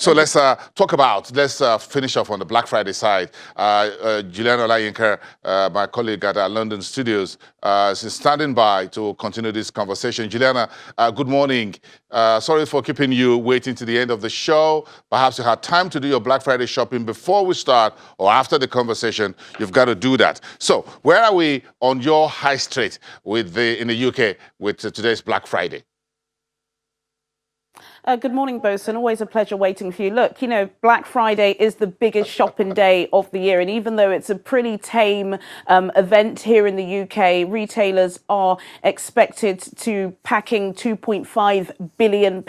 So let's finish off on the Black Friday side. Juliana Olayinka, my colleague at our London studios, is standing by to continue this conversation. Juliana, good morning. Sorry for keeping you waiting to the end of the show. Perhaps you had time to do your Black Friday shopping before we start or after the conversation. You've got to do that. So where are we on your high street in the UK with today's Black Friday? Good morning, Bosun. Always a pleasure waiting for you. Look, you know, Black Friday is the biggest shopping day of the year. And even though it's a pretty tame event here in the UK, retailers are expected to packing £2.5 billion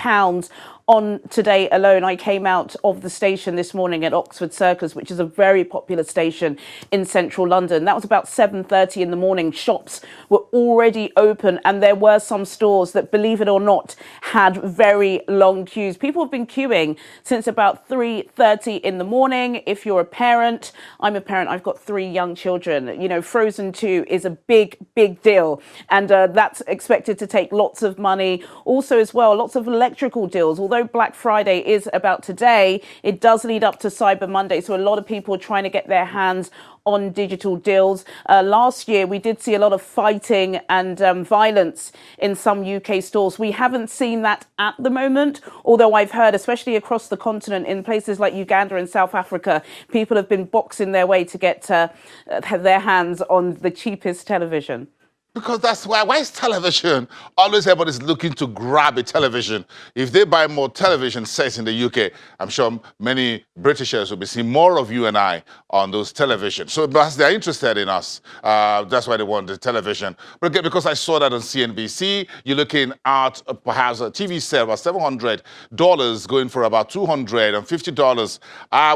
on today alone. I came out of the station this morning at Oxford Circus, which is a very popular station in central London. That was about 7:30 in the morning. Shops were already open, and there were some stores that, believe it or not, had very long queues. People have been queuing since about 3:30 in the morning. If you're a parent, I'm a parent, I've got 3 young children. You know, Frozen 2 is a big, big deal, and that's expected to take lots of money. Also, as well, lots of electrical deals. Although Black Friday is about today, it does lead up to Cyber Monday. So a lot of people are trying to get their hands on digital deals. Last year, we did see a lot of fighting and violence in some UK stores. We haven't seen that at the moment, although I've heard, especially across the continent, in places like Uganda and South Africa, people have been boxing their way to get their hands on the cheapest television. Because that's why is television? Always everybody's looking to grab a television. If they buy more television sets in the UK, I'm sure many Britishers will be seeing more of you and I on those televisions. So because they're interested in us, that's why they want the television. But again, because I saw that on CNBC, you're looking at perhaps a TV set about $700 going for about $250.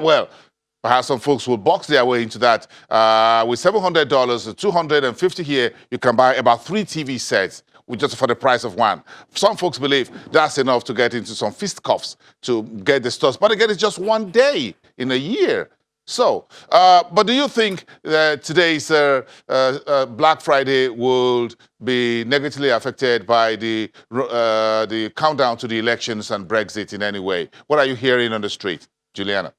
Well, perhaps some folks will box their way into that. With $700, $250 here, you can buy about 3 TV sets just for the price of one. Some folks believe that's enough to get into some fistcuffs to get the stores. But again, it's just one day in a year. So, but do you think that today's Black Friday would be negatively affected by the countdown to the elections and Brexit in any way? What are you hearing on the street, Juliana?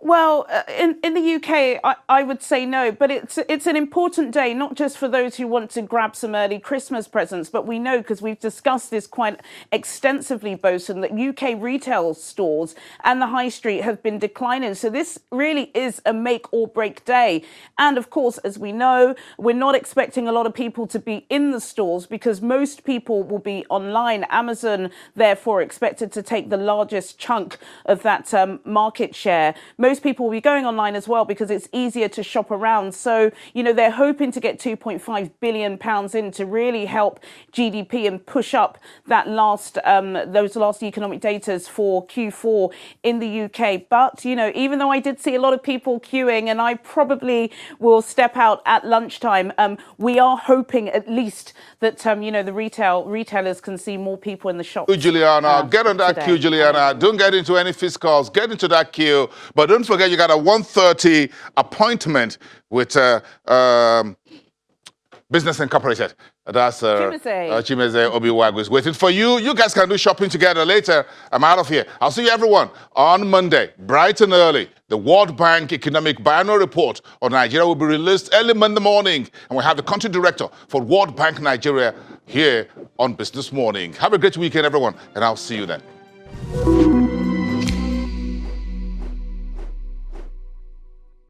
Well, in the UK, I would say no, but it's an important day, not just for those who want to grab some early Christmas presents, but we know, because we've discussed this quite extensively, Bosun, that UK retail stores and the high street have been declining. So this really is a make or break day. And of course, as we know, we're not expecting a lot of people to be in the stores because most people will be online. Amazon, therefore, expected to take the largest chunk of that market share. Most people will be going online as well because it's easier to shop around. So, you know, they're hoping to get £2.5 billion in to really help GDP and push up that those last economic data for Q4 in the UK. But, you know, even though I did see a lot of people queuing, and I probably will step out at lunchtime, we are hoping at least that, you know, the retailers can see more people in the shop. Juliana, get on that queue, Juliana. Don't get into any fiscals. Get into that queue. But don't forget, you got a 1:30 appointment with Business Incorporated. That's Chimeze Obiwagu is waiting for you. You guys can do shopping together later. I'm out of here. I'll see you, everyone, on Monday, bright and early. The World Bank Economic Biannual Report on Nigeria will be released early Monday morning. And we have the country director for World Bank Nigeria here on Business Morning. Have a great weekend, everyone, and I'll see you then.